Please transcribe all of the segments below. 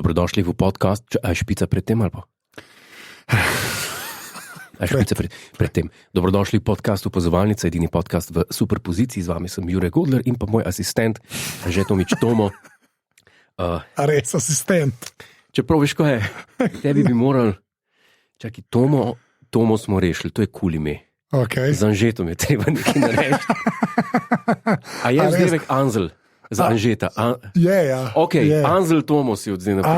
Dobrodošli v podcast, a je špica pred tem ali pa? A je špica pred tem. Dobrodošli v podcastu Opazovalnica, edini podcast v superpoziciji. Z vami sem Jure Godler in pa moj asistent, Anže Tomič Tomo. A res asistent. Čeprav veš, ko je, tebi bi moral, čakaj, Tomo smo rešili, to je kul ime. Okay. Z Anžetom je treba nekaj narediti. A je vzdevek Anzel? Za Anžeta. Ja. Ok, Anzel Tomo si od zdaj naprej.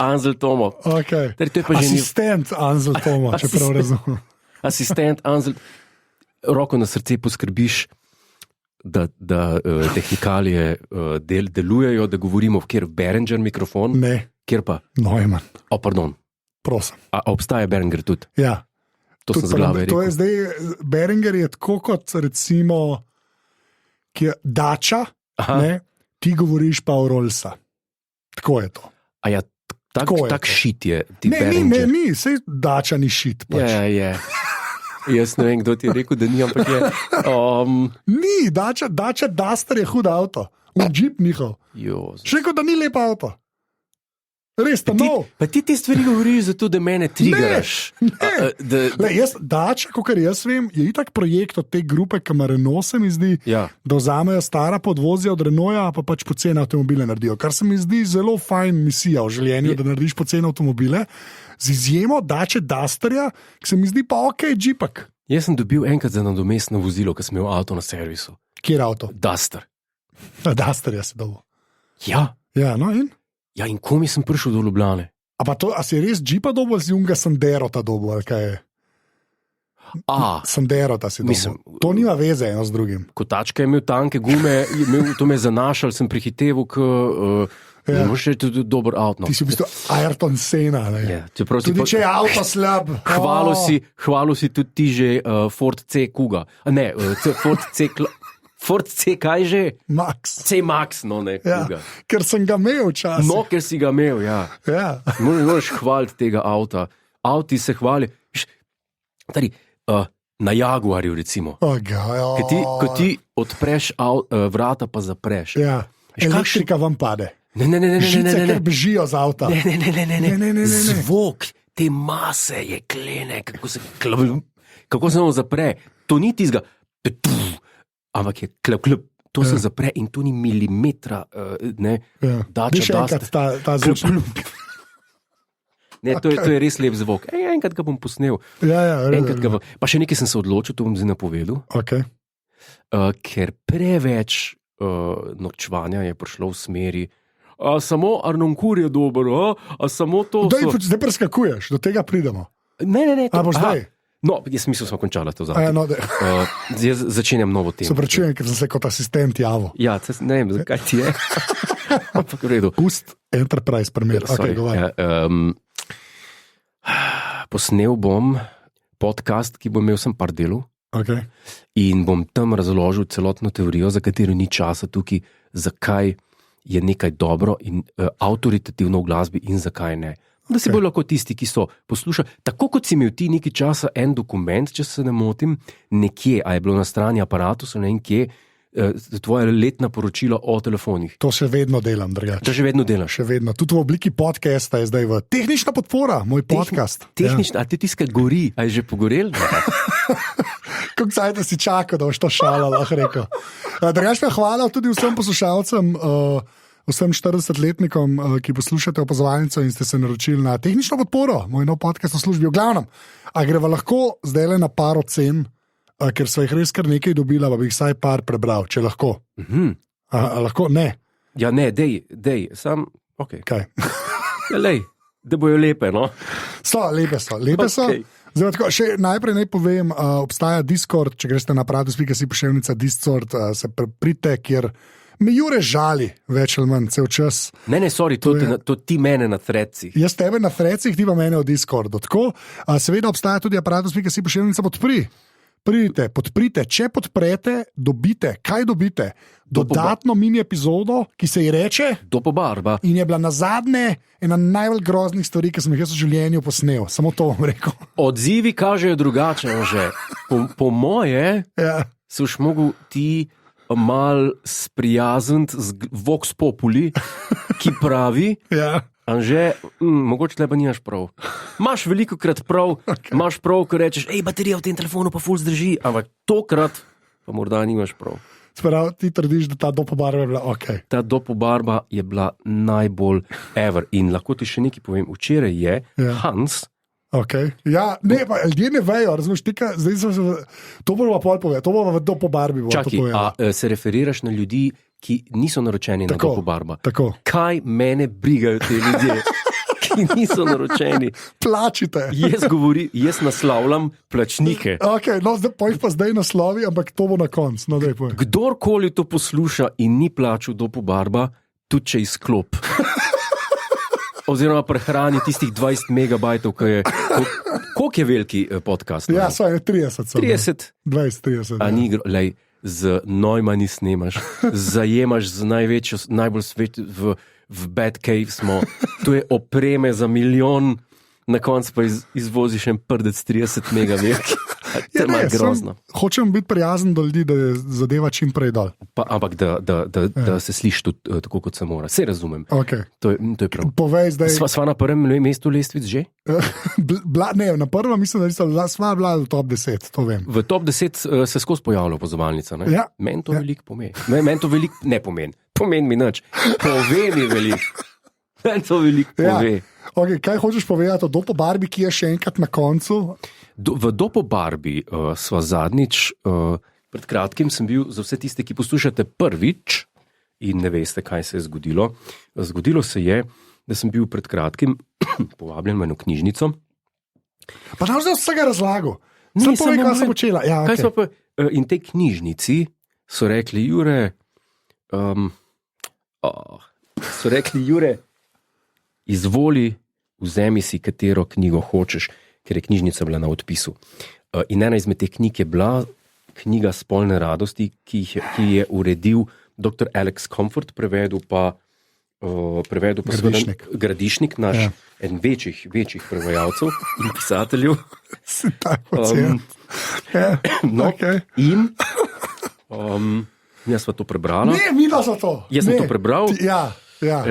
Anzel Tomo. Okay. Asistent Anzel Tomo, če prav razumem. Asistent Anzel. Roko na srce poskrbiš, da tehnikalije delujejo, da govorimo kjer Behringer mikrofon. Ne. Kjer pa? Neumann. Pardon. Prosim. A obstaja Behringer tudi? Ja. To sem z glave rekel. To je zdaj, Behringer je tako kot recimo Dača. Ne, ti govoriš pa o Rollsa. Tako je to. A ja, tak šit je. Ne, sej Dača ni šit. Pač. Je. Jaz ne vem, kdo ti je rekel, da ni, ampak je. Ni, Dača Duster je hud avto. Jeep njihov. Še rekel, da ni lep avto. Res, pa no. Pa ti te stvari govoriš zato, da mene triggeraš. Dača, kakor jaz vem, je itak projekt od te grupe, ki Renault se mi zdi, da vzamejo stara podvozja od Renaulta, pa pač poceni avtomobile naredijo. Kar se mi zdi zelo fajn misija v življenju, da narediš poceni avtomobile, z izjemo Dače Dusterja, ki se mi zdi pa ok, džipak. Jaz sem dobil enkrat za nadomestno vozilo, ko sem imel avto na servisu. Kjer avto? Duster. Dusterja si dobil. Ja. Ja, no in? Ja, in komi sem prišel do Ljubljane. A si res džipa dobil ali si unga Sanderota dobil, ali kaj je? Sanderota si dobil. To nima veze eno z drugim. Kotačka je imel tanke gume, to me je zanašal, sem prihiteval ne moš reči tudi dober avto. Ti si v bistvu Ayrton Senna. Tudi če je avto slab. Hvalil si tudi ti že Ford C Kuga. Ne, Ford C kaj že? Max. C Max, no ne. Ja, ker sem ga imel včasih. No, ker si ga imel, ja. Moraš hvaliti tega avta. Avti se hvali. Na Jaguarju recimo. Ko ti odpreš vrata pa zapreš. Ja. Elektrika vam pade. Ne. Žice, ker bežijo z avta. Ne. Zvok te mase je klene, kako se on zapre. To ni tizga. Ampak je klep, to se zapre in to ni milimetra, Dača Duster. Ta zvok. Ne, to je res lep zvok. Enkrat ga bom posnel. Pa še nekaj sem se odločil, to bom zdaj napovedal. Okay. Ker preveč nočvanja je prišlo v smeri samo Arnonkur je dober, a samo to Zdaj preskakuješ, do tega pridemo. Ne. A boš zdaj? No, jaz mislim, smo končali to zadnje. Zdaj začenjam novo temo. Se prečujem, ker sem se kot asistent javil. Ja, ne vem, zakaj ti je. Ampak v redu. Pust Enterprise primer. Posnel bom podcast, ki bom imel sem par delov. Okay. In bom tam razložil celotno teorijo, za katero ni časa tukaj, zakaj je nekaj dobro in avtoritativno v glasbi in zakaj ne. Da si bolj lahko tisti, ki so poslušali. Tako kot si imel ti nekaj časa en dokument, če se ne motim, nekje, a je bilo na strani Aparatusa, ne vem kje, tvoje letna poročila o telefonih. To še vedno delam, drugače. To še vedno delaš? Še vedno. Tudi v obliki podcasta je zdaj v tehnična podpora, moj podcast. Tehnična, a ti tiskaj gori, a je že pogorel? Kako zdaj, da si čakal, da boš to šala, lahko rekel. Drugače pa hvala tudi vsem poslušalcem, vsem 40-letnikom, ki poslušate Opazovalnico in ste se naročili na tehnično podporo, moj nov podcast v službi. V glavnem, a greva lahko zdaj le na par ocen, ker sva jih res kar nekaj dobila, pa bi jih vsaj par prebral, če lahko. Lahko? Ne. Ja, ne, dej, sam, ok. Kaj? Ja, lej, da bojo lepe, no? Lepe so. Okay. Zdaj, tako, še najprej naj povem, obstaja Discord, če greste na Apartus.si/Discord, se pridite, kjer me Jure žali, več ali manj, cel čas. Ne, sorry, to ti mene na threadsih. Jaz tebe na threadsih, ti pa mene v Discordu. Tako, seveda obstaja tudi Apartus.si/podpri. Pridite, podprite, če podprete, dobite. Kaj dobite? Dodatno mini epizodo, ki se ji reče Dopobarba. In je bila nazadnje ena najbolj groznih stvari, ki sem jih jaz v življenju posnel. Samo to bom rekel. Odzivi kažejo drugače, že. Po moje si už mogel ti mal sprijazniti z Vox Populi, ki pravi, Anže, mogoče tle pa nimaš prav. Imaš veliko krat prav, imaš prav, ko rečeš, baterija v tem telefonu pa ful zdrži, ampak tokrat pa morda nimaš prav. Sprav, ti trdiš, da ta dopobarba je bila ok. Ta dopobarba je bila najbolj ever. In lahko ti še nekaj povem. Včeraj je Hans. Okay. Ja, ne, pa ljudje ne vejo, razumeš, zdaj sem se, to bomo pol povedali, to bomo v dopobarbi. Čakaj, a se referiraš na ljudi, ki niso naročeni na dopobarba? Tako. Kaj mene brigajo te ljudje, ki niso naročeni? Plačite. Jaz naslavljam plačnike. Okay, no, zdaj naslovi, ampak to bo na koncu. No, kdorkoli to posluša in ni plačal dopobarba, tudi če izklop. Oziroma prehrani tistih 20 megabajtov, koliko je veliki podcast? Ja, so 30. 30? 20, 30. A ni, lej, z Neumanni snemaš, zajemaš z najbolj v Bad Cave smo, to je opreme za milijon, na koncu pa izvoziš en prdec 30 megabajtov. To je malo grozno. Hočem biti prijazen do ljudi, da je zadeva čim prej dol. Ampak da se sliši tudi tako, kot se mora. Vse razumem. Okay. To je prav. Povej zdaj. Sva na prvem mestu lestvic že? Ne, na prvem mislim, da sva bila v top 10, to vem. V top 10 se skozi pojavlja opazovalnica. Ja. Meni to veliko pomeni. Meni to veliko ne pomeni. Pomeni mi nič. Pove mi veliko. Meni to veliko pove. Ja. Okay, kaj hočeš povedati o dopobarbi, ki je še enkrat na koncu? V dopobarbi sva zadnjič, pred kratkim sem bil, za vse tiste, ki poslušate prvič in ne veste, kaj se je zgodilo. Zgodilo se je, da sem bil pred kratkim povabljen v eno knjižnico. Pa nam zdaj vsega razlagal. Sam povej, kaj sem počela. Ja, okay. In tej knjižnici so rekli, Jure, izvoli, vzemi si katero knjigo hočeš, ker je knjižnica bila na odpisu. In ena izmed teh knjig je bila knjiga Spolne radosti, ki je uredil dr. Alex Comfort, prevedel pa Gradišnik, naš en večjih prevajalcev in pisateljev. Si tako cel. In jaz sva to prebrala. Ne, midva za to. Jaz sem to prebral. Ja.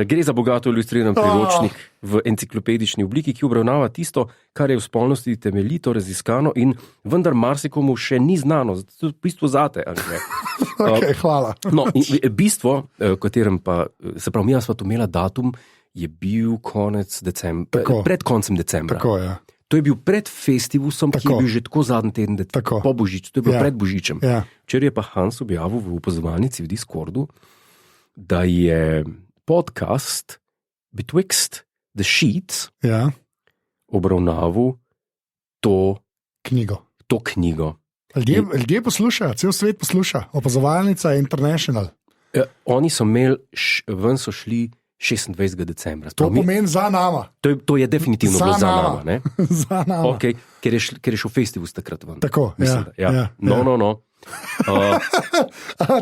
Gre za bogato ilustriran priročnik v enciklopedični obliki, ki obravnava tisto, kar je v spolnosti temeljito raziskano in vendar marsikomu še ni znano. To je bistvo zate. Okay, hvala. No, bistvo, v katerem pa, se pravi, mi sva to imela datum, je bil pred koncem decembra. Tako, ja. To je bil pred festivusom, ki je bil že tako zadnji teden, po Božiču. To je bilo pred Božičem. Včeraj je pa Hans objavil v opazovalnici v Discordu, da je podcast Betwixt the Sheets obravnaval to knjigo. Ljudje poslušajo, cel svet posluša, opazovalnica International. Oni so imeli, ven so šli 26. decembra. To pomeni za nama. To je definitivno bilo za nama. Ne? Za nama. Okay, ker je šel festivus takrat ven. Tako, mislim, No.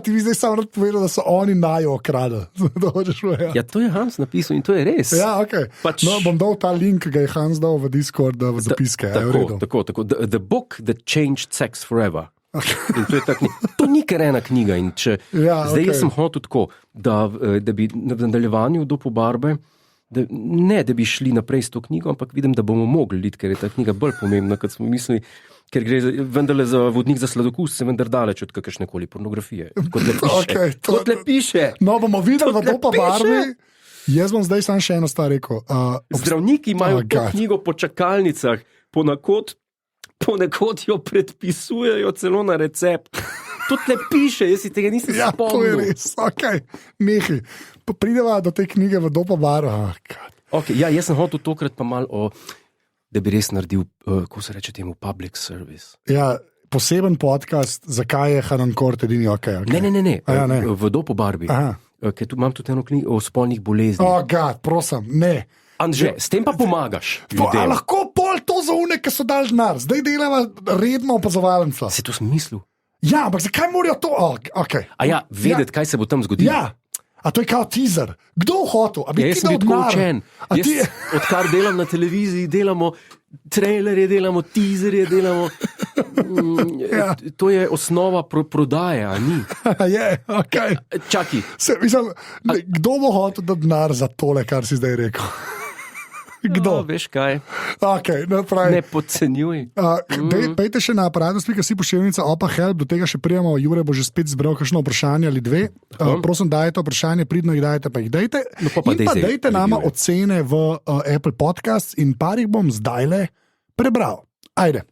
Ti bi zdaj samo rad povedal, da so oni najo okradili. Ja, to je Hans napisal in to je res. Ja, okay. No, bom dal ta link, ki ga je Hans dal v Discord, v zapiske. Tako. The book that changed sex forever. Okay. To ni kar ena knjiga. Zdaj jaz sem hotel tako, da bi v nadaljevanju dopobarbe, da bi šli naprej s to knjigo, ampak vidim, da bomo mogli, ker je ta knjiga bolj pomembna, kot smo mislili. Ker gre vendarle za vodnik za sladokus, se vendar daleč od kakršnekoli pornografije. Kot le piše. No, bomo videli v dopobarbi. Jaz bom zdaj sam še eno stvar rekel. Zdravniki imajo to knjigo po čakalnicah, ponekod jo predpisujejo celo na recept. To le piše, jaz si tega nisem spomnil. To je res, nehi. Prideva do te knjige v dopobarbi. Jaz sem hotel tokrat pa malo da bi res naredil, kako se reče temu, public service. Ja, poseben podcast, zakaj je Hanan Kort edini okay. Ne. V dopobarbi. Ker tu imam tudi eno knjigo o spolnih boleznih. Prosim, ne. Anže, s tem pa pomagaš ljudem. Lahko pol to za une, ki so dal denar. Zdaj delava redno opazovalnico. Si to smislil? Ja, ampak zakaj morajo to? Vedeti, kaj se bo tam zgodilo. Ja. A to je kao teaser. Kdo hotel? Jaz sem bil tako učen. Odkar delam na televiziji, delamo trailerje, delamo teaserje, delamo... To je osnova prodaje, a ni? Okay. Čaki. Kdo bo hotel da denar za tole, kar si zdaj rekel? Kdo? Veš kaj? Okay, Ne podcenjuj. Pejte še na aparatus.si pošiljnica opa help, do tega še prijemo, Jure bo že spet zbral kakšno vprašanje ali dve. Prosim, dajte vprašanje, pridno jih dajte, pa jih dajte. No, pa in pa dajte nama ocene v Apple Podcasts in par jih bom zdajle prebral. Ajde.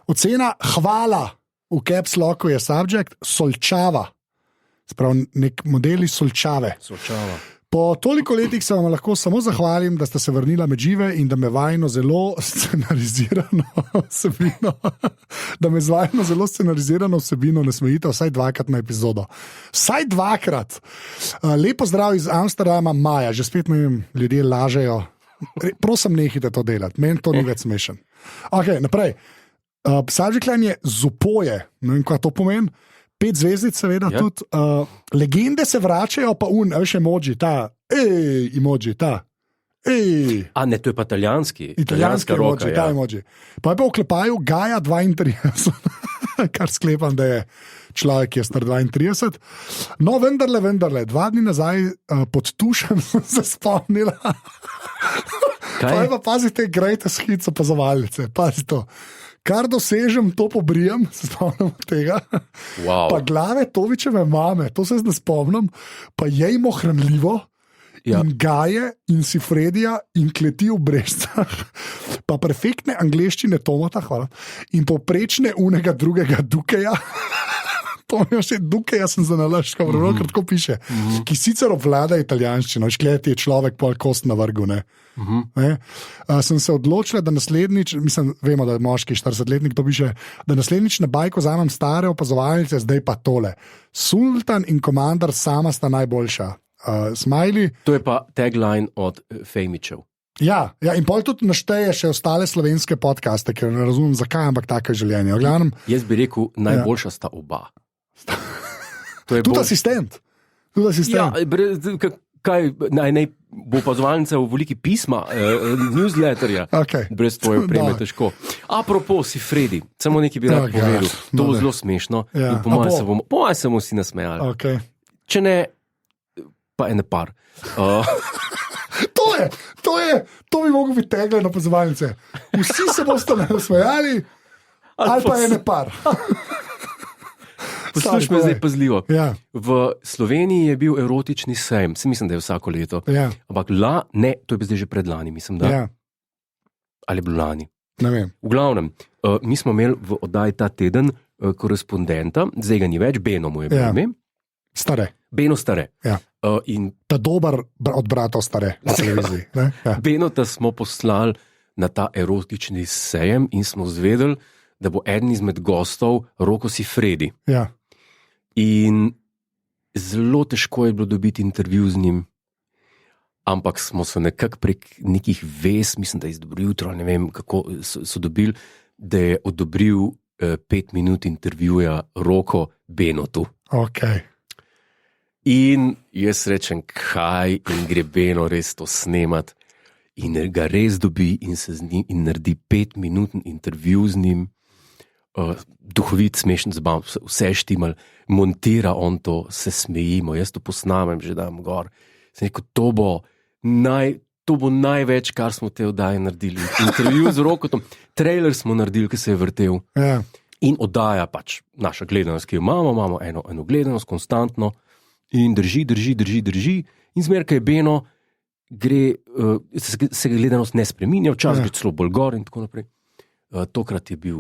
Ocena hvala v caps locku je subject solčava. Sprav nek modeli solčave. Po toliko letih se vam lahko samo zahvalim, da ste se vrnila med žive in da me vajno zelo scenarizirano vsebino ne smejite vsaj dvakrat na epizodo. Vsaj dvakrat. Lepo zdrav iz Amsterdama, Maja. Že spet ne vem, ljudje lažejo. Prosim, nehite to delati. Meni to ni več smešen. Ok, naprej. Subject-line je zupoje. Ne vem, kaj to pomeni. 5 zvezdic, seveda, tudi. Legende se vračajo, pa veš, emoji, ta, emoji, ta. A ne, to je pa italijanski. Italijanski emoji, ta emoji. Pa je pa v klepaju Gaja 32, kar sklepam, da je človek, ki je star 32. No, vendarle, 2 dni nazaj pod tušem sem se spomnila. Pa je pa, pazite, grejte skico opazovalnice, pazi to. Kar dosežem, to pobrijem, se spomnim tega. Wow. Pa glave Tovičeve mame, to se zdaj spomnim, pa jejmo hranljivo, in Gaje, in Sifredija, in kleti v brezcah, pa perfektne angleščine Tomata, hvala, in poprečne unega drugega Dukeja. To je še Dukeja, sem za nalaž, ker tako piše, ki sicer obvlada italijanščino, škleti je človek pol kost na vrgu, ne. Sem se odločila, da naslednjič, mislim, vemo, da je moški 40-letnik, to piše, da naslednjič na bajko vzamem stare opazovalnice, zdaj pa tole. Sultan in komandar sama sta najboljša. Smiley. To je pa tagline od Fejmičev. Ja, in pol tudi našteje še ostale slovenske podcaste, ker ne razumem, zakaj, ampak tako je življenje. Jaz bi rekel, najboljša sta oba. Tudi asistent. Ja, kaj naj bo opazovalnica v obliki pisma, newsletterja, brez tvoje opreme težko. Apropos Sifredi, samo nekaj bi rad povedal, to bo zelo smešno in po mojem se bomo vsi nasmejali. Če ne, pa ene par. To bi mogel biti tegle na opazovalnice. Vsi se boste nasmejali, ali pa ene par. Poslušaj me zdaj pazljivo. V Sloveniji je bil erotični sejem, mislim, da je vsako leto. Ampak ne, to je zdaj že predlani, mislim, da. Ali je bilo lani? Ne vem. V glavnem, mi smo imeli v oddaji ta teden korespondenta, zdaj ga ni več, Beno mu je bil ime. Stare. Beno Stare. Ta dober od bratov Stare na televiziji. Benota smo poslali na ta erotični sejem in smo zvedeli, da bo eden izmed gostov Roko Sifredi. In zelo težko je bilo dobiti intervju z njim, ampak smo se nekako prek nekih vez, mislim, da je Dobro jutro, ne vem, kako so dobili, da je odobril 5 minut intervjuja Roko Benotu. In jaz rečem, kaj, in gre Beno res to snemat, in ga res dobi in se z njim in naredi 5-minuten intervju z njim. Duhovit, smešen zabav, vse štimal, montira on to, se smejimo, jaz to posnamem, že dam gor. Sem rekel, to bo največ, kar smo te oddaje naredili. Intervju z Rokotom, trailer smo naredili, ki se je vrtel. In oddaja pač naša gledanost, ki jo imamo eno gledanost, konstantno, in drži, in zmer, kaj je Beno, se gledanost ne spreminja, včasih celo bolj gor in tako naprej. Tokrat je bil,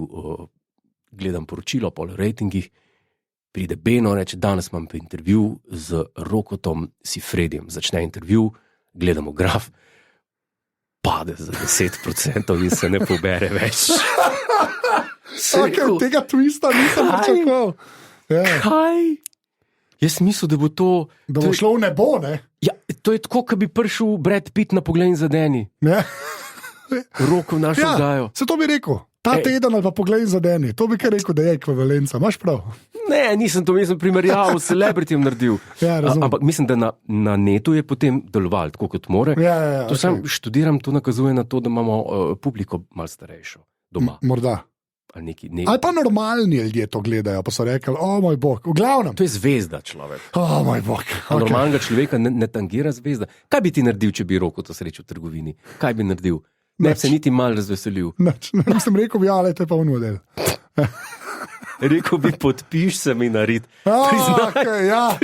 gledam poročilo po ratingih, pride Beno, reče, danes imam intervju z Rokotom Sifredijem. Začne intervju, gledamo graf, pade za 10% in se ne pobere več. Tega twista nisem pričakoval. Kaj? Jaz mislil, da bo to... Da bo šlo v nebo, ne? Ja, to je tako, kot bi prišel Brad Pitt na Poglej in zadeni. Roko v našo oddajo. Se to bi rekel. Ta teden ali pa Poglej in zadeni. To bi kar rekel, da je ekvivalenca. Imaš prav? Ne, nisem to, mislim, primerjal s celebrityjem naredil. Ampak mislim, da na netu je potem deloval tako, kot more. To sam študiram, to nakazuje na to, da imamo publiko malo starejšo doma. Morda. Ali pa normalni ljudje to gledajo, pa so rekli, o moj bog, v glavnem. To je zvezda, človek. O moj bog. Okay. Normalnega človeka ne tangira zvezda. Kaj bi ti naredil, če bi Roko to srečal v trgovini? Kaj bi naredil? Ne bi se niti mal razveselil. Ne sem rekel, ja, ale to je pa v model. Rekel bi, podpiš se mi nared. Okay, ja.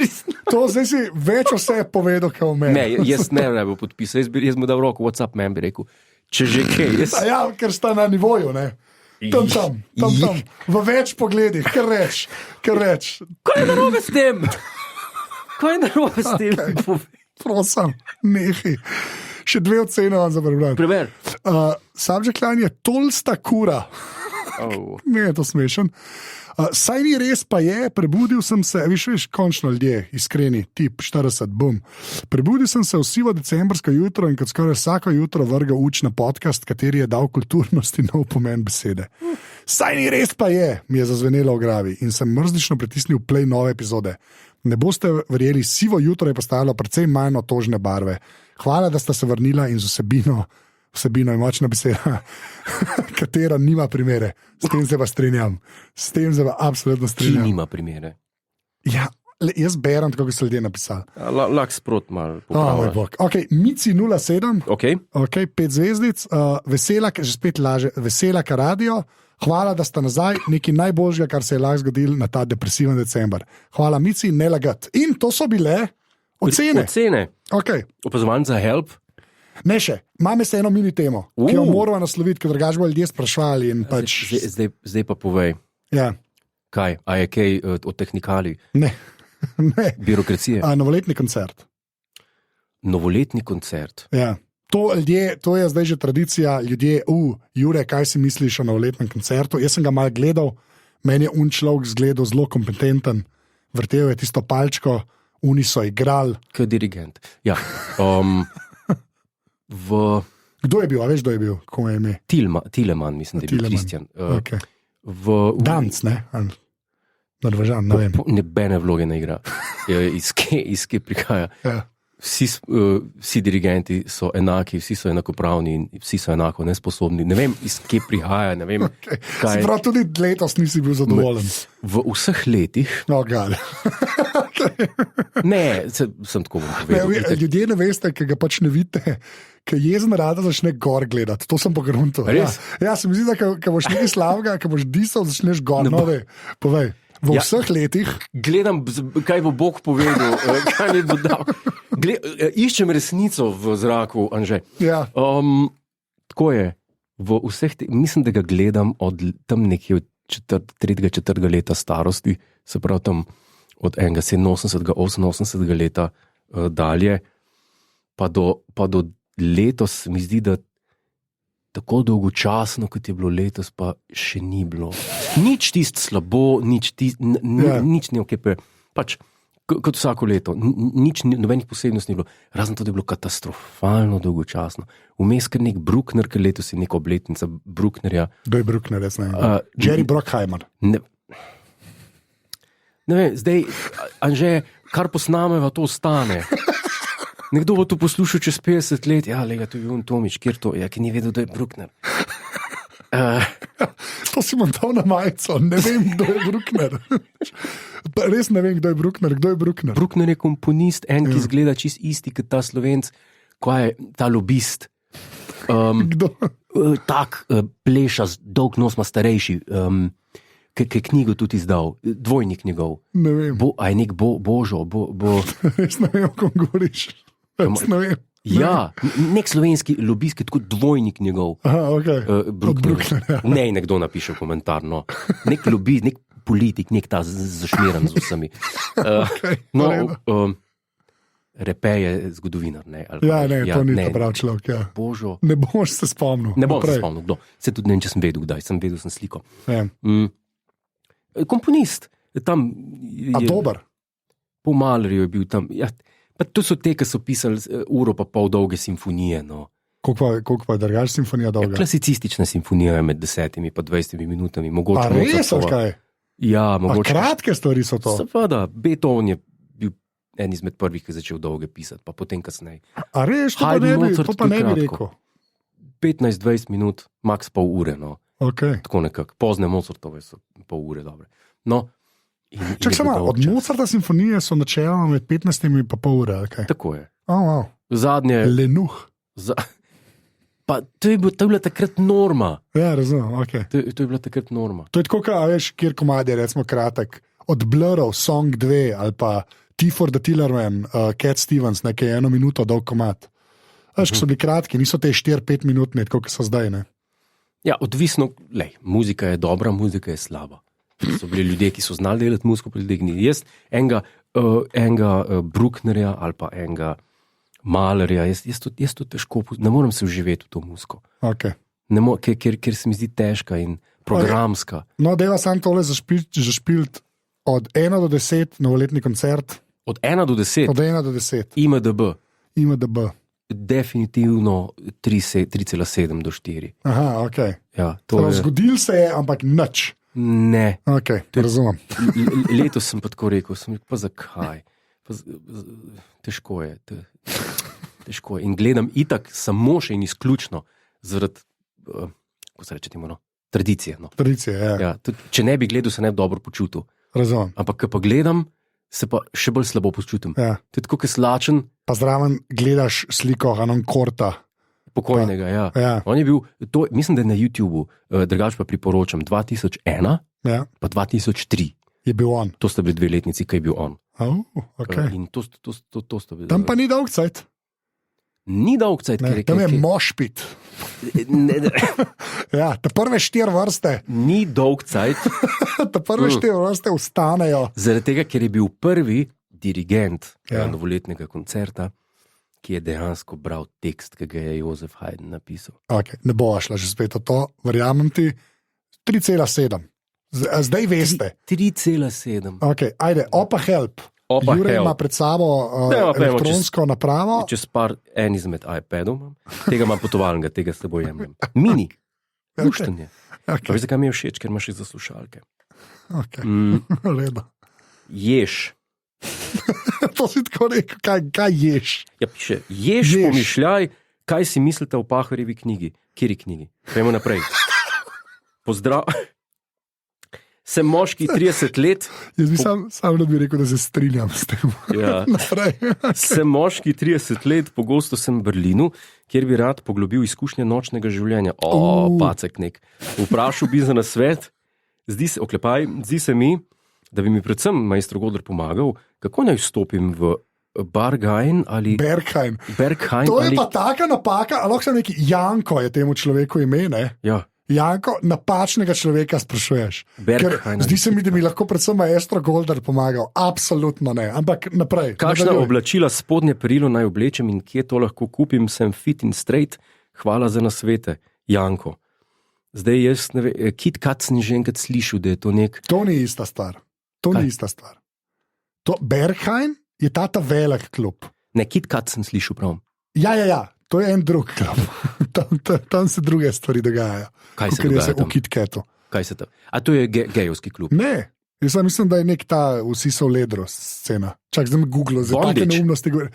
To zdaj si več vse povedal, kot o meni. Ne, jaz ne bi podpisal, jaz mu dal roko, what's up, man, bi rekel. Če že kaj. Ja, ker sta na nivoju, ne? Tam. V več pogledih, kar reč. Kaj je narobe s tem? Okay. Prosim, nehaj. Še 2 ocene vam za prebrati. Preber. Subject line je tolsta kura. Oh. Ne, je to smešen. Saj ni res, pa je, prebudil sem se, viš, končno ljudje, iskreni, tip 40, bum. Prebudil sem se v sivo decembrsko jutro in kot skoraj vsako jutro vrgal uč na podcast, kateri je dal kulturnosti nov pomen besede. Saj ni res, pa je, mi je zazvenelo v glavi in sem mrzlično pritisnil play nove epizode. Ne boste verjeli, sivo jutro je postalo precej manj otožne barve. Hvala, da sta se vrnila in z vsebino je močna beseda, katera nima primere. S tem se pa strinjam. S tem se pa absolutno strinjam. Ki nima primere. Ja, jaz berem, tako kot so ljudje napisali. Lahko sprot malo popravljaš. Ok, Mici 07, Ok. 5 zvezdic, vesela, že spet laže, vesela, kar radio. Hvala, da sta nazaj, nekaj najboljšega, kar se je lahko zgodilo na ta depresiven december. Hvala, Mici, ne lagat. In to so bile ocene. Okay. Opazovan za help. Ne še, imam se eno mini temo, ki jo moramo nasloviti, ker drugače bodo ljudje sprašvali. Pač... Zdaj pa povej. Ja. Kaj? A je kaj o tehnikali? Ne. Birokracije? Novoletni koncert. Novoletni koncert? Ja. To je zdaj že tradicija, ljudje, Jure, kaj si misliš o novoletnem koncertu? Jaz sem ga malo gledal, meni je človek zgledal zelo kompetenten, vrtel je tisto palčko, oni so igrali. Kot dirigent. Ja. Kdo je bil, a veš, kdo je bil? Ko je ime? Tileman, mislim, da je bil Kristjan. Okay. Danc, ne? Norvežan, ne vem. Nebene vloge ne igra. Iz kje prihaja. Ja. Vsi dirigenti so enaki, vsi so enakopravni in vsi so enako nesposobni. Ne vem, iz kje prihaja, ne vem. Okay. Se pravi, tudi letos nisi bil zadovoljen. V vseh letih. Ne, sem tako bom povedal. Ljudje ne veste, ker ga pač ne vidite, ker jezen rada začne gor gledati. To sem pogruntil. Ja, se mi zdi, da ko boš nekaj slavega, ko boš disal, začneš gor. Povej. V vseh letih. Gledam, kaj bo Bog povedal, kaj mi bo dal. Iščem resnico v zraku, Anže. Ja. Tako je. Mislim, da ga gledam od tam nekje od 3. leta starosti, se pravi tam od 87. 88. leta dalje, pa do letos mi zdi, da tako dolgočasno, kot je bilo letos, pa še ni bilo. Nič tisto slabo, nič ni okej. Pač, kot vsako leto, nobenih posebnosti ni bilo, razen to, da je bilo katastrofalno dolgočasno. Vmes kar nek Bruckner, ker letos je neka obletnica Brucknerja. Kdo je Bruckner, jaz ne vem. Jerry Bruckheimer. Ne vem, zdaj, Anže, kar posnameva, to ostane. Nekdo bo to poslušal čez 50 let, ja, lega, to je Jon Tomič, kjer to, ja, ki ni vedel, da je Bruckner. To si imam dal na majico, ne vem, kdo je Bruckner. Res ne vem, kdo je Bruckner. Bruckner je komponist, ki izgleda čist isti, kot ta Slovenc, ko je ta lobist. Kdo? Tak, pleša, dolg nos ima starejši, ki je knjigo tudi izdal, dvojnik njegov. Ne vem. A je nek Božo, Res ne vem, o kom govoriš. Res ne vem. Ja, nek slovenski lobist, tako dvojnik njegov. Aha, ok. Bruckner. Ne, nekdo napiše komentar, no. Nek lobist, nek politik, nek ta zašmiran z vsemi. Repe je zgodovinar, ne? To ni ta prav človek, ja. Božo. Ne boš se spomnil. Ne bom se spomnil, kdo. Se tudi ne vem, če sem vedel, kdaj. Sem sliko. Ja. Komponist. Tam A dober? Po Malerju je bil tam, ja. Pa to so te, ki so pisali uro pa pol dolge simfonije. No. Koliko pa je drugače simfonija dolga? Ja, klasicistična simfonija je med 10 in 20 minutami. Mogoče a res, kaj? Ja, mogoče. A kratke stvari so to? Seveda, Beethoven je bil en izmed prvih, ki je začel dolge pisati, pa potem kasneje. A res, to pa ne bi rekel. 15-20 minut, max pol ure. No. Okay. Tako nekako, pozne Mozartove so pol ure dobre. No, Čak samo, od Mozarta simfonije so načeloma med 15 in pol ure. Okay. Tako je. Wow. Zadnje. Lenuh. Pa to je bila takrat norma. Ja, razumem. Okay. To je bila takrat norma. To je tako, kot veš, kjer komad je, recimo, kratek. Od Blurov, Song 2 ali pa T for the Tillerman, Cat Stevens, nekaj 1 minuto dolg komad. Veš, ko so bili kratki, niso te 4-5 minutni, kot so zdaj. Ne? Ja, odvisno, muzika je dobra, muzika je slaba. So bili ljudje, ki so znali delati muziko, pa ljudje, ki ni. Jaz enega Brucknerja ali pa enega Malerja, jaz to težko, ne morem se vživeti v to muziko. Okay. Ker se mi zdi težka in programska. Okay. No, deva sam tole zašpilt od 1 do 10 novoletni koncert. Od 1 do 10? Od 1 do 10. IMDb. Definitivno 3,7 do 4. Aha, ok. Ja, zgodil se je, ampak nič. Ne. Okay, razumem. Letos sem pa tako rekel, pa zakaj? Težko je. Težko je. In gledam itak samo še in izključno zaradi, kako se reče temu, tradicije. No. Tradicije, ja. Ja, tudi, če ne bi gledal, se ne bi dobro počutil. Razumem. Ampak, ko pa gledam, se pa še bolj slabo počutim. Ja. To je tako, kot slačen. Pa zraven gledaš sliko Hanon Korta. Pokojnega, ja. Ja. On je bil, mislim, da je na YouTubu, drugače pa priporočam, 2001 ja. pa 2003. Je bil on. To sta bili 2 letnici, kaj je bil on. Okay. In to sta bili. Tam pa ni dolg cajt. Ni dolg cajt. Tam je mošpit. Ja, te prve 4 vrste. Ni dolg cajt. Te prve 4 vrste ustanejo. Zaradi tega, ker je bil prvi dirigent novoletnega koncerta, ki je dejansko bral tekst, ki ga je Jozef Haydn napisal. Okay, ne bo šla že spet o to, verjamem ti. 3,7. Zdaj veste. 3,7. Okay, ajde, opa help. Jure ima pred sabo elektronsko napravo. Čez en izmed iPadov imam. Tega imam potovalnega, tega s seboj jemljem. Mini. Luštanje. Okay. Veš, zakaj mi je všeč, ker imaš za slušalke. Okay. Ješ. To si tako rekel, kaj ješ? Ja, piše, ješ, pomišljaj, kaj si mislite o Pahorjevi knjigi. Kjeri knjigi? Pojmo naprej. Pozdrav. Sem moški 30 let. Jaz bi sam da bi rekel, da se strinjam s tem. Ja. Sem moški 30 let, pogosto sem v Berlinu, kjer bi rad poglobil izkušnje nočnega življenja. Pacek nek. Vprašal bi za nasvet. Zdi se mi, da bi mi predvsem majstro Godler pomagal, kako naj vstopim v Berghain ali... Berghain. To je pa taka napaka, ali lahko sem neki Janko je temu človeku ime, ne? Ja. Janko, napačnega človeka sprašuješ. Zdi se mi, da bi lahko predvsem majstro Godler pomagal. Absolutno ne, ampak naprej. Kakšna oblačila, spodnje perilo naj oblečem in kje to lahko kupim, sem fit in straight. Hvala za nasvete, Janko. Zdaj jaz ne vem, Kit Kat sem že enkrat slišal, da je to nek... To ni ista stvar. Berghain je ta velik klub. Ne, Kit Kat sem slišal prav. Ja, to je en drug klub. Tam se druge stvari dogajajo. Kaj se dogaja tam? V Kit Katu. Kaj se tam? A to je gejovski klub? Ne, jaz mislim, da je nek ta vsi so v ledru scena. Čak, zdaj me Google, zdaj take neumnosti govori.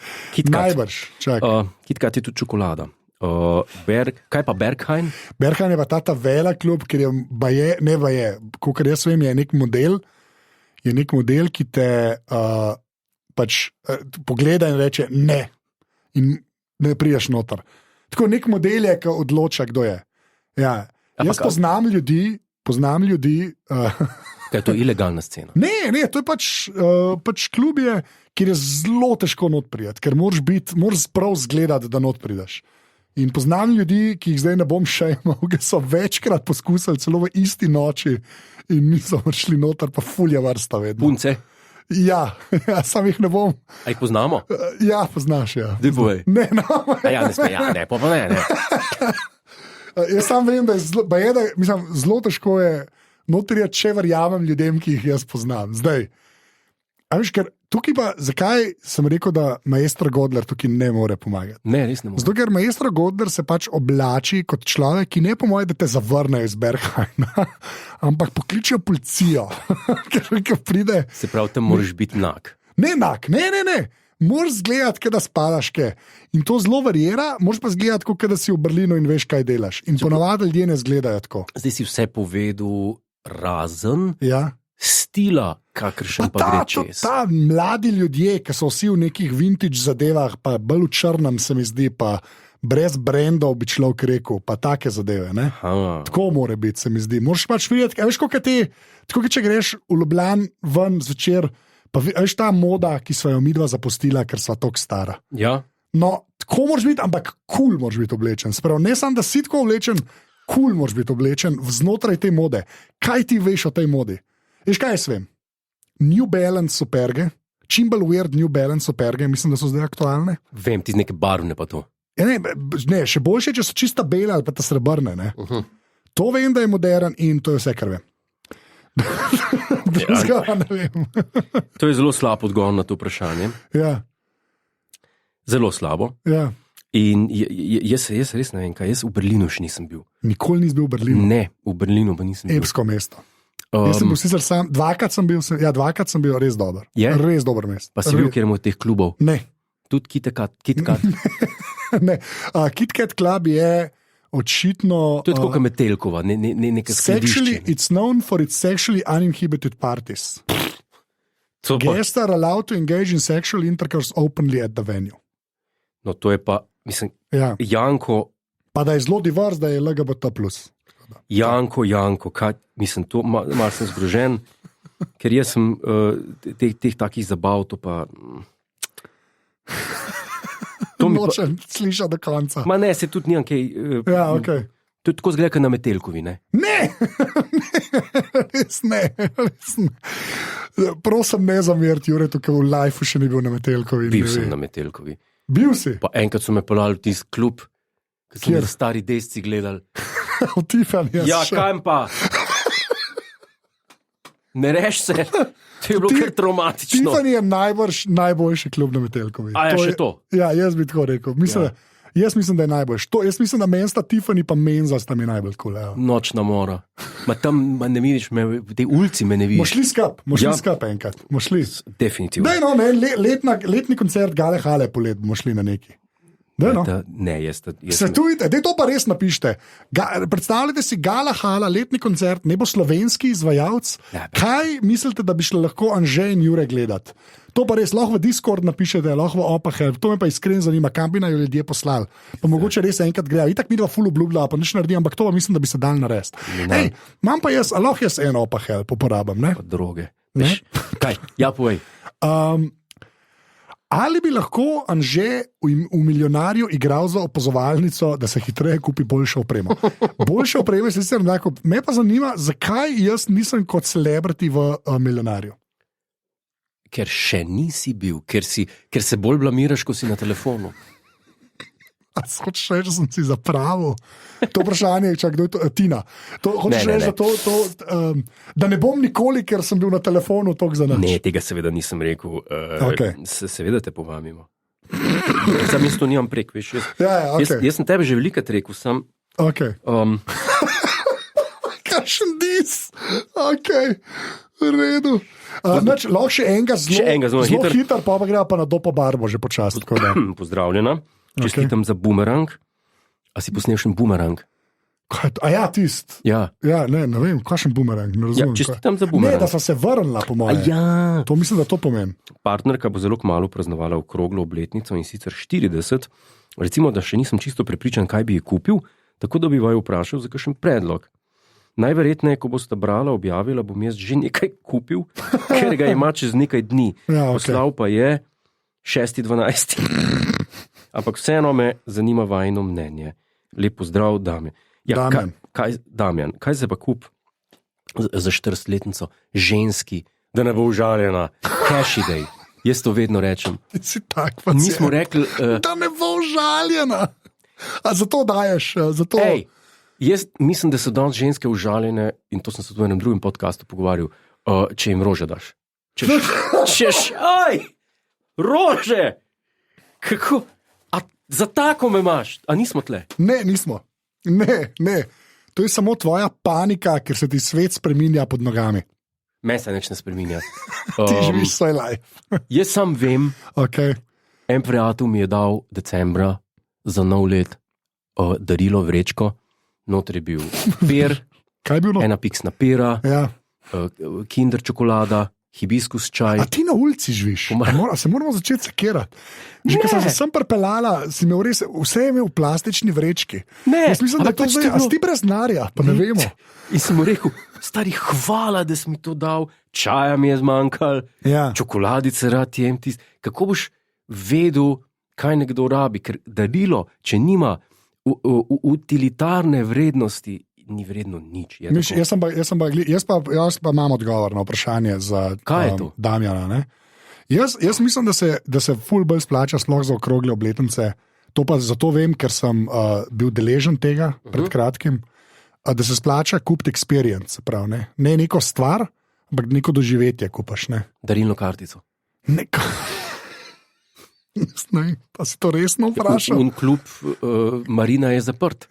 Najbrž, čak. Kit Kat je tudi čokolada. Kaj pa Berghain? Berghain je pa ta velik klub, ker je, kolikor jaz vem, je nek model, ki te pogleda in reče ne. In ne priješ noter. Tako nek model je, ki odloča, kdo je. Ja. Jaz poznam ljudi. Kaj je to ilegalna scena? Ne, to je pač klub, kjer je zelo težko not prijeti, ker moraš prav zgledati, da not prideš. In poznam ljudi, ki jih zdaj ne bom še imel, ki so večkrat poskusili, celo v isti noči, in niso šli noter, pa fulja vrsta vedno. Punce? Ja, sam jih ne bom. A jih poznamo? Ja, poznaš, ja. Dej povej. Ne. Jaz sam vem, da je zelo težko je notrije, če verjamem ljudem, ki jih jaz poznam. Zdaj, a veš, ker tukaj pa, zakaj sem rekel, da majstro Godler tukaj ne more pomagati? Ne, res ne more. Zato, ker majstro Godler se pač oblači kot človek, ki ne pomoje, da te zavrnejo iz Berghaina, ampak pokličijo policijo, ker pride... Se pravi, tam moraš biti nag. Ne nag, ne. moraš zgledati, da spadaš kaj. In to zelo varira, moraš pa zgledati, kot da si v Berlinu in veš, kaj delaš. In ponavadi ljudje ne zgledajo tako. Zdaj si vse povedal, razen stila, kakršen pa gre čez. Ta mladi ljudje, ki so vsi v nekih vintage zadevah, pa bolj v črnem, se mi zdi, pa brez brendov bi človek rekel, pa take zadeve. Tako mora biti, se mi zdi. Moraš pač videti, veš, kako ti, tako če greš v Ljubljano ven zvečer. Pa veš ta moda, ki sva jo midva zapustila, ker sva tako stara. Ja. No, tako moraš biti, ampak cool moraš biti oblečen. Sprav, ne samo, da si tako oblečen, cool moraš biti oblečen znotraj te mode. Kaj ti veš o tej modi? Veš, kaj jaz vem? New Balance superge, čim bolj weird New Balance superge, mislim, da so zdaj aktualne. Vem, ti z neke barvne pa to. Ja, ne, še boljše, če so čista bela ali pa ta srebrne. To vem, da je modern in to je vse, kar vem. To je zelo slab odgovor na to vprašanje. Ja. Zelo slabo. Ja. In jaz res ne vem, kaj. Jaz v Berlinu še nisem bil. Nikoli nisem bil v Berlinu? Ne, v Berlinu pa nisem bil. Epsko mesto. Jaz sem bil sicer sam, dvakrat sem bil res dober. Res dober mesto. Pa si bil kjer od teh klubov? Ne. Tudi KitKat? Ne. KitKat klub je očitno. To je tako kot Metelkova, nekaj skladišče. It's known for its sexually uninhibited parties. Guests are allowed to engage in sexual intercourse openly at the venue. No, to je pa, mislim, Janko. Pa da je zelo divers, da je LGBT+. Janko, kaj, mislim, to malo sem zgrožen, ker jaz sem teh takih zabav, to pa. Nočem slišati do konca. Ma ne, se tudi nimam kaj. Ja, okay. To je tako zgleda, kot na Metelkovi, ne? Ne, res ne. Prosim, ne zameriti, Jure, tukaj v lifeu še ni bil na Metelkovi. Bil sem na Metelkovi. Bil si? Pa enkrat so me pelali v tisti klub, ki so me stari desci gledali. V Tiffany. Ja, kaj pa? Ne reš se. To je bilo kar traumatično. Tiffany je najboljši klub na Metelkovi. A ja, še to? Ja, jaz bi tako rekel. Jaz mislim, da je najboljši. Jaz mislim, da Mensta, Tiffany pa Menza sta mi najbolj cool. Nočna mora. Ma tam ne vidiš, v tej ulici me ne vidiš. Mošli skap enkrat. Mošli. Definitivno. Daj no, letni koncert Gale Hale po let, mošli na neki. No. Ne, jaz Svetujte, daj to pa res napište. Predstavljajte si Gala Hala, letni koncert, ne bo slovenski izvajalec. Kaj mislite, da bi šli lahko Anže in Jure gledati? To pa res lahko v Discord napišete, lahko v Opahel, to me pa iskreno zanima, kam bi naj ljudje poslali. Pa mogoče res enkrat grejo. Itak mi dva ful obljubila, pa nič naredim, ampak to pa mislim, da bi se dal narediti. Ej, imam pa jaz, lahko jaz eno Opahel uporabim, ne? Pa droge. Kaj? Ja, povej. Ali bi lahko Anže v Milijonarju igral za opazovalnico, da se hitreje kupi boljšo opremo? Boljše opreme se sicer enako. Me pa zanima, zakaj jaz nisem kot celebrity v Milijonarju? Ker še nisi bil, ker se bolj blamiraš, ko si na telefonu. A hočeš reči, da sem si zapravil? To vprašanje je, kdo je to? Tina. Hočeš reči, da ne bom nikoli, ker sem bil na telefonu toliko za nič? Ne, tega seveda nisem rekel. Okay. Seveda te povabimo. Sam jaz to nimam prek, veš. Okay. Jaz sem tebe že velikrat rekel, sem. Okay. Kakšen dis? Ok, v redu. Lahko še enega zelo hiter, pa gre pa na Dopo Barbo že počasi. Pozdravljena. Čestitam za bumerang. A si posnel še bumerang? A ja, tist. Ja. Ja, ne vem, kakšen bumerang. Čestitam za bumerang. Ne, da sem se vrnila, po mojem. Ja. To mislim, da to pomeni. Partnerka bo zelo kmalu praznovala okroglo obletnico in sicer 40. Recimo, da še nisem čisto prepričan, kaj bi ji kupil, tako da bi vaju vprašal za kakšen predlog. Najverjetneje, ko boste brala, objavila, bom jaz že nekaj kupil, ker ga ima čez nekaj dni. Ja, okay. Poslal pa je 6.12. Ampak vseeno me zanima vajino mnenje. Lep pozdrav, Damjan. Ja, Damjan, kaj se pa kup za 40-letnico ženski, da ne bo užaljena? Cashy day. Jaz to vedno rečem. Si tak pa mi smo rekli, da ne bo užaljena. A zato daješ? Zato... Ej, jaz mislim, da so danes ženske užaljene, in to sem se v enem drugem podcastu pogovarjal, če jim rože daš. Aj, rože! Kako? A za tako me imaš? A nismo tle? Ne, nismo. Ne. To je samo tvoja panika, ker se ti svet spreminja pod nogami. Me se nič ne spreminja. Ti živiš svoj life. Jaz sam vem, okay. En prijatelj mi je dal decembra za nov let darilo vrečko, noter je bil pir, Kaj je bilo? ena piksna pera, Ja. kinder čokolada, hibiskus čaj. A ti na ulici živiš? A se moramo začeti sekirati. Že ko Ne. sem se sem pripeljala, si imel res, vse je imel v plastični vrečki. Ne, Jaz mislim, da je ampak to pač zdaj, to je a si bilo- ti brez denarja, pa ne vemo. In sem mu rekel, stari, hvala, da si mi to dal, čaja mi je zmanjkalo, Ja. čokoladice rad jem tisti. Kako boš vedel, kaj nekdo rabi? Ker darilo, če nima utilitarne vrednosti, ni vredno nič. Je Miš, tako. jaz pa imam odgovor na vprašanje za Kaj je to? Damjana. Ne? Jaz mislim, da se ful bolj splača sploh za okrogle obletnice. To pa zato vem, ker sem bil deležen tega pred kratkim, da se splača kupiti experience, se pravi, ne neko stvar, ampak neko doživetje kupaš. Ne? Darilno kartico. Neko... Ne, vem, pa si to resno vprašal? Un klub Marina je zaprt.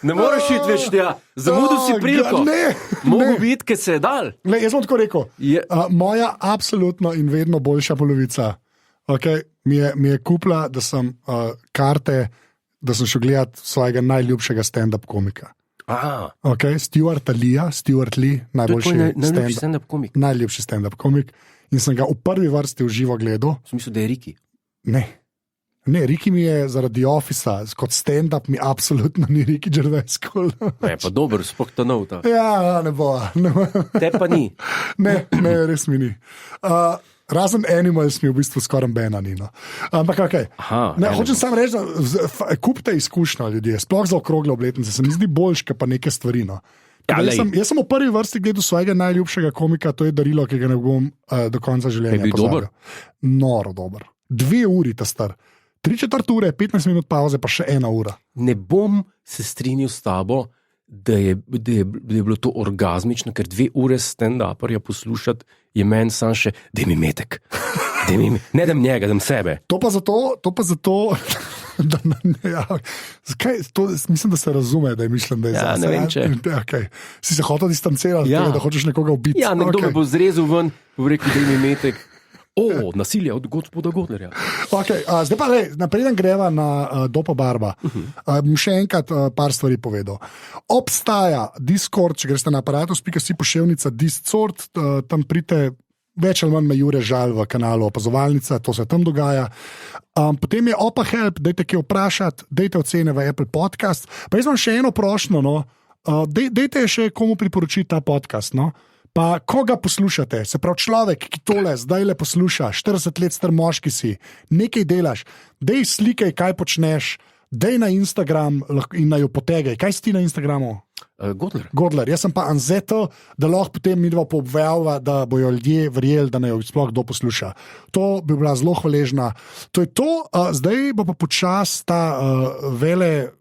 Ne moreš iti več tja, zamudil si priliko. Ne, Mogo ne. biti, ker se je dal. Ne, jaz bom tako rekel. Je, Moja absolutno in vedno boljša polovica mi je kupila, da sem karte, da sem šel gledati svojega najljubšega stand-up komika. Stuart Lee, najljubši stand-up komik. najljubši stand-up komik. In sem ga v prvi vrsti v živo gledal. V smislu, da je Riki. Ne, Riki mi je zaradi Officea, kot stand-up mi absolutno ni Riki Gervais. Ne, pa dober, sploh ta nov. Ta. Ja, ne bo. Te pa ni. Ne, res mi ni. Razen Animals mi v bistvu skoraj bena ni. No. Ampak okay. Hočem samo reči, da kupite izkušnjo ljudje, sploh za okrogle obletnice, se mi zdi boljš, pa neke stvari. No. Jaz sem v prvi vrsti gledal svojega najljubšega komika, to je darilo, ki ga ne bom do konca življenja. Je bil dober? Noro dober. 2 uri ta star. 3/4 ure, 15 minut pauze, pa še 1 ura. Ne bom se strinjal s tabo, da je bilo to orgazmično, ker 2 ure stand-uperja poslušati je meni sam še, da mi metek. Ne dam njega, dam sebe. To pa zato da, ja, mislim, da se razume, da je mišljen, da je Ja, ne vem, če. Okay. Si se hotel distancirati, Ja. da hočeš nekoga ubiti. Ja, nekdo me bo zrezal ven, bo rekel, da mi metek. Nasilje od gospoda Godlerja. Okay, zdaj pa napreden greva na Dopa Barba. Bom še enkrat par stvari povedal. Obstaja Discord, če greste na aparatus.si poševnica Discord, tam prite. Več ali manj me Jure žal v kanalu Opazovalnica, to se tam dogaja. Potem je Opa Help, dajte kaj vprašati, dajte ocene v Apple Podcast. Pa jaz imam še eno prošnjo, no. Dajte še komu priporočiti ta podcast. No. Pa koga poslušate, se pravi človek, ki tole zdaj le posluša, 40 let star moški si, nekaj delaš, dej slikaj, kaj počneš, dej na Instagram in naj jo potegaj. Kaj si ti na Instagramu? Godler, jaz sem pa Anzeto, da lahko potem midva poobvejava, da bojo ljudje verjeli, da naj jo sploh kdo posluša. To bi bila zelo hvaležna. To je to, zdaj bo pa počas ta vele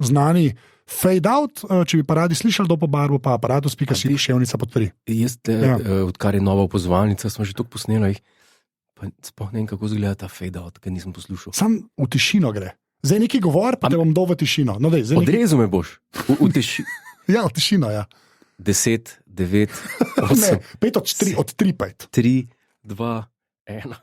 znani fade out, če bi pa radi slišali Dopo Barbo, pa aparatus.si poševnica pod 3. Jaz, odkar je nova Opazovalnica, smo že toliko posneli, pa sploh ne vem, kako izgleda ta fade out, ker nisem poslušal. Sam v tišino gre. Zdaj neki govor, pa te bom dal v tišino. No, odrezal me boš. V tišino. Ja, v tišino, ja. 10, 9, 8. Ne, 5 od 3, 3, 5. 3, 2, 1.